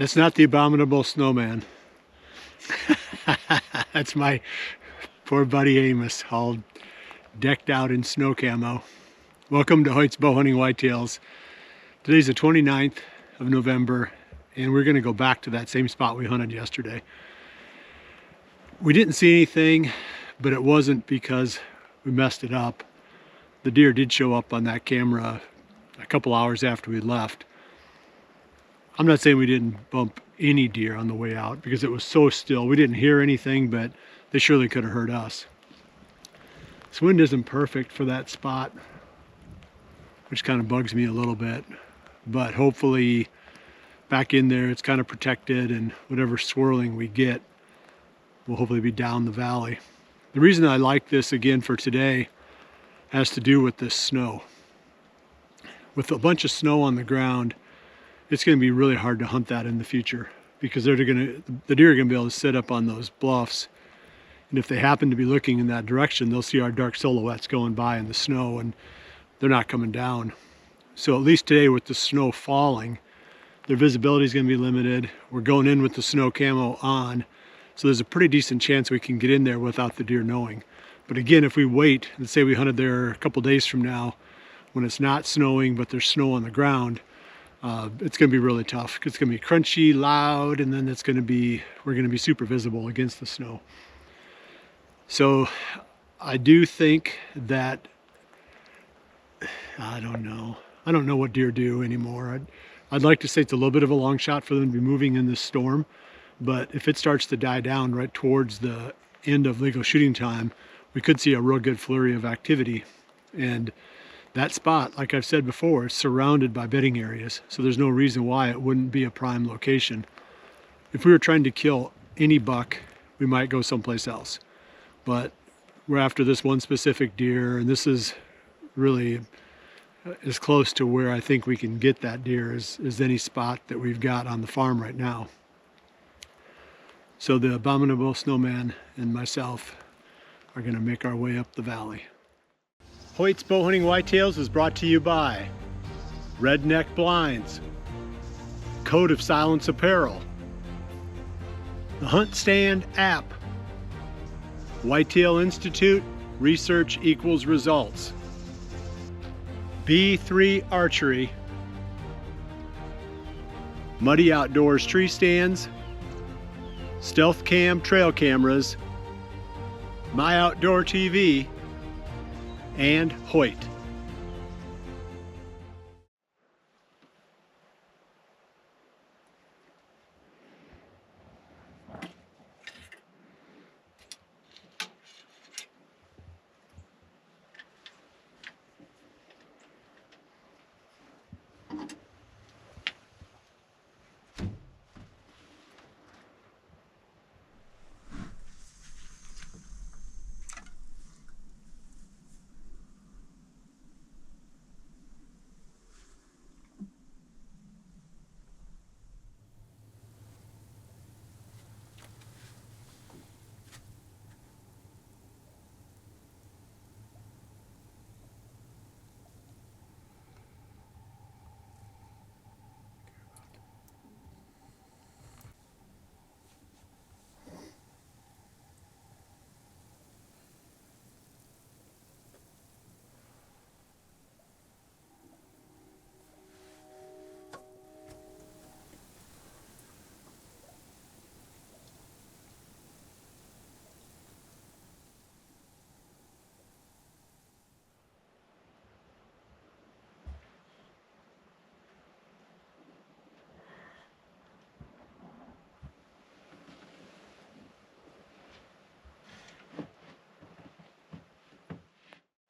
That's not the abominable snowman. That's my poor buddy Amos, all decked out in snow camo. Welcome to Hoyt's Bowhunting Whitetails. Today's the 29th of November, and we're gonna go back to that same spot we hunted yesterday. We didn't see anything, but it wasn't because we messed it up. The deer did show up on that camera a couple hours after we left. I'm not saying we didn't bump any deer on the way out because it was so still. We didn't hear anything, but they surely could have heard us. This wind isn't perfect for that spot, which kind of bugs me a little bit, but hopefully back in there it's kind of protected, and whatever swirling we get will hopefully be down the valley. The reason I like this again for today has to do with this snow. With a bunch of snow on the ground, it's going to be really hard to hunt that in the future because the deer are going to be able to sit up on those bluffs, and if they happen to be looking in that direction, they'll see our dark silhouettes going by in the snow, and they're not coming down. So at least today, with the snow falling, their visibility is going to be limited. We're going in with the snow camo on, so there's a pretty decent chance we can get in there without the deer knowing. But again, if we wait and say we hunted there a couple days from now when it's not snowing but there's snow on the ground, it's going to be really tough. It's going to be crunchy, loud, and then we're going to be super visible against the snow. So I do think that, I don't know what deer do anymore. I'd like to say it's a little bit of a long shot for them to be moving in this storm, but if it starts to die down right towards the end of legal shooting time, we could see a real good flurry of activity. And that spot, like I've said before, is surrounded by bedding areas, so there's no reason why it wouldn't be a prime location. If we were trying to kill any buck, we might go someplace else. But we're after this one specific deer, and this is really as close to where I think we can get that deer as any spot that we've got on the farm right now. So the abominable snowman and myself are going to make our way up the valley. Hoyt's Bowhunting Whitetails is brought to you by Redneck Blinds, Code of Silence Apparel, the Hunt Stand app, Whitetail Institute, Research Equals Results, B3 Archery, Muddy Outdoors Tree Stands, Stealth Cam Trail Cameras, My Outdoor TV, and Hoyt.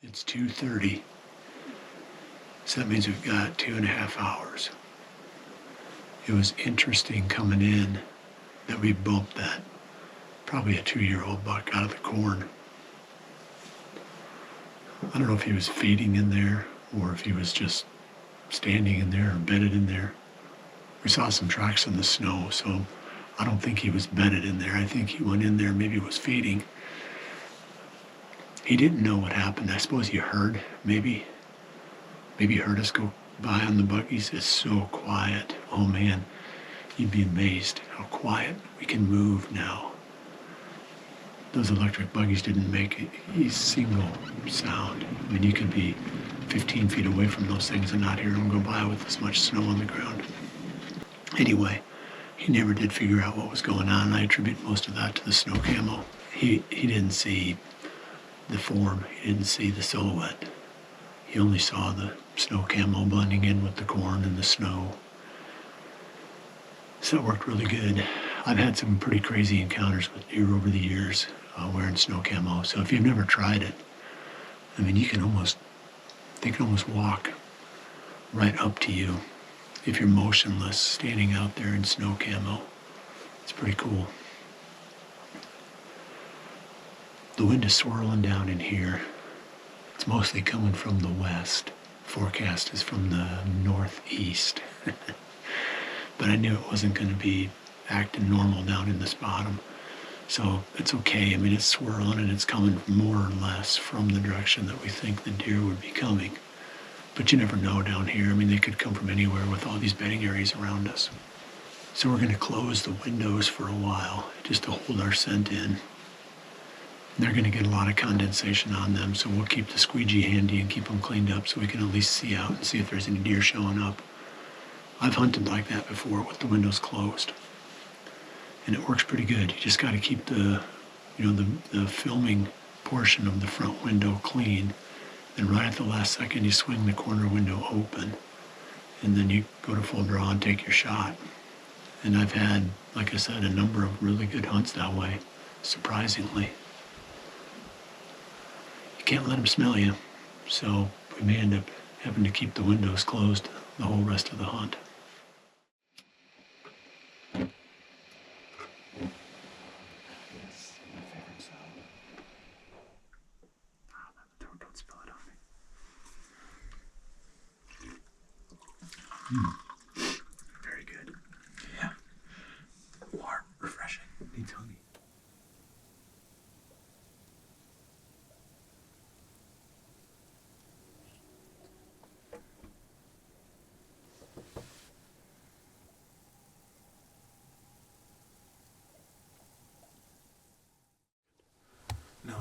It's 2:30, so that means we've got 2.5 hours. It was interesting coming in that we bumped that, probably a 2-year-old buck out of the corn. I don't know if he was feeding in there or if he was just standing in there or bedded in there. We saw some tracks in the snow, so I don't think he was bedded in there. I think he went in there, maybe was feeding. He didn't know what happened. I suppose he heard, maybe heard us go by on the buggies. It's so quiet. Oh man, you'd be amazed how quiet we can move now. Those electric buggies didn't make a single sound. I mean, you could be 15 feet away from those things and not hear them go by with this much snow on the ground. Anyway, he never did figure out what was going on. I attribute most of that to the snow camo. He didn't see the form. He didn't see the silhouette. He only saw the snow camo blending in with the corn and the snow. So it worked really good. I've had some pretty crazy encounters with deer over the years wearing snow camo. So if you've never tried it, I mean, they can almost walk right up to you if you're motionless, standing out there in snow camo. It's pretty cool. The wind is swirling down in here. It's mostly coming from the west. Forecast is from the northeast. But I knew it wasn't going to be acting normal down in this bottom. So it's okay. I mean, it's swirling and it's coming more or less from the direction that we think the deer would be coming. But you never know down here. I mean, they could come from anywhere with all these bedding areas around us. So we're going to close the windows for a while just to hold our scent in. They're going to get a lot of condensation on them, so we'll keep the squeegee handy and keep them cleaned up so we can at least see out and see if there's any deer showing up. I've hunted like that before with the windows closed, and it works pretty good. You just got to keep the filming portion of the front window clean, and right at the last second you swing the corner window open, and then you go to full draw and take your shot. And I've had, like I said, a number of really good hunts that way, surprisingly. Can't let them smell you, so we may end up having to keep the windows closed the whole rest of the hunt. Yes, my favorite sound. Don't spill it on me. Very good. Yeah. Warm, refreshing. Needs honey. No,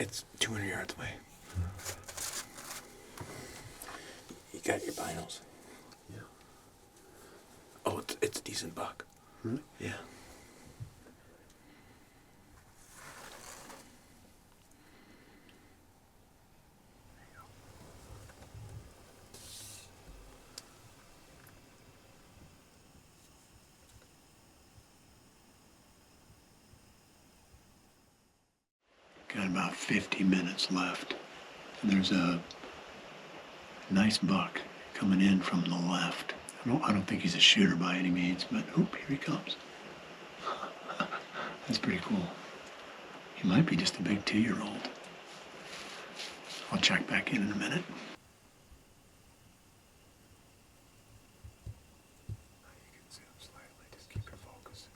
it's 200 yards away. You got your binos? Yeah. Oh, it's a decent buck. Really? Yeah. Got about 50 minutes left. And there's a nice buck coming in from the left. I don't think he's a shooter by any means, but oop, here he comes. That's pretty cool. He might be just a big 2-year-old. I'll check back in a minute. You can zoom slightly, just keep your focus.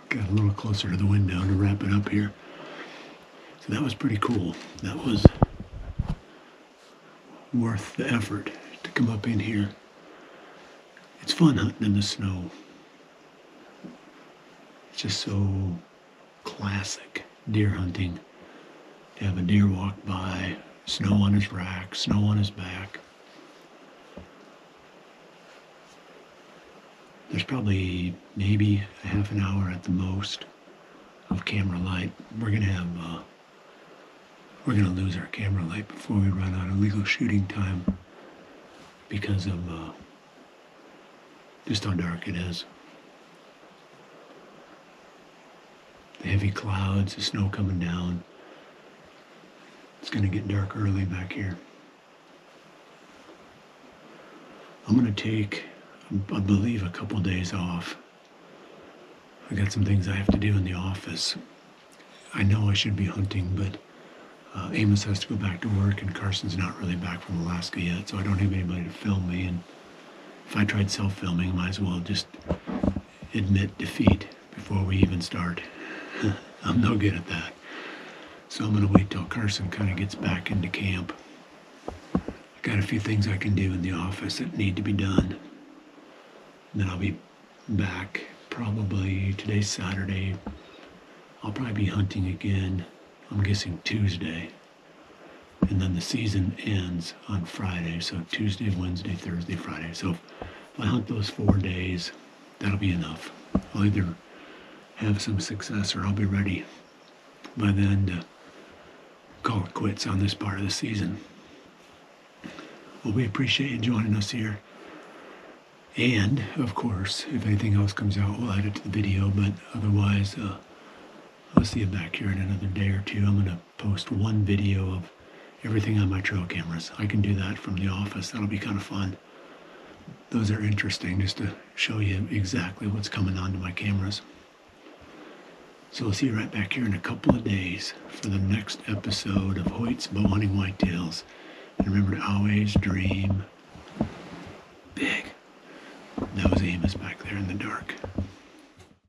Got a little closer to the window to wrap it up here. So that was pretty cool. That was worth the effort to come up in here. It's fun hunting in the snow. It's just so classic deer hunting. To have a deer walk by, snow on his rack, snow on his back. There's probably maybe a half an hour at the most of camera light. We're gonna lose our camera light before we run out of legal shooting time because of just how dark it is. The heavy clouds, the snow coming down. It's gonna get dark early back here. I'm gonna take, I believe, a couple days off. I got some things I have to do in the office. I know I should be hunting, but Amos has to go back to work and Carson's not really back from Alaska yet, so I don't have anybody to film me. And if I tried self-filming, I might as well just admit defeat before we even start. I'm no good at that. So I'm gonna wait till Carson kind of gets back into camp. I got a few things I can do in the office that need to be done. And then I'll be back probably, today's Saturday. I'll probably be hunting again, I'm guessing Tuesday. And then the season ends on Friday. So Tuesday, Wednesday, Thursday, Friday. So if I hunt those 4 days, that'll be enough. I'll either have some success or I'll be ready by then to call it quits on this part of the season. Well, we appreciate you joining us here. And, of course, if anything else comes out, we'll add it to the video. But otherwise, I'll see you back here in another day or two. I'm going to post one video of everything on my trail cameras. I can do that from the office. That'll be kind of fun. Those are interesting, just to show you exactly what's coming onto my cameras. So we'll see you right back here in a couple of days for the next episode of Hoyt's Bowhunting Whitetails. And remember to always dream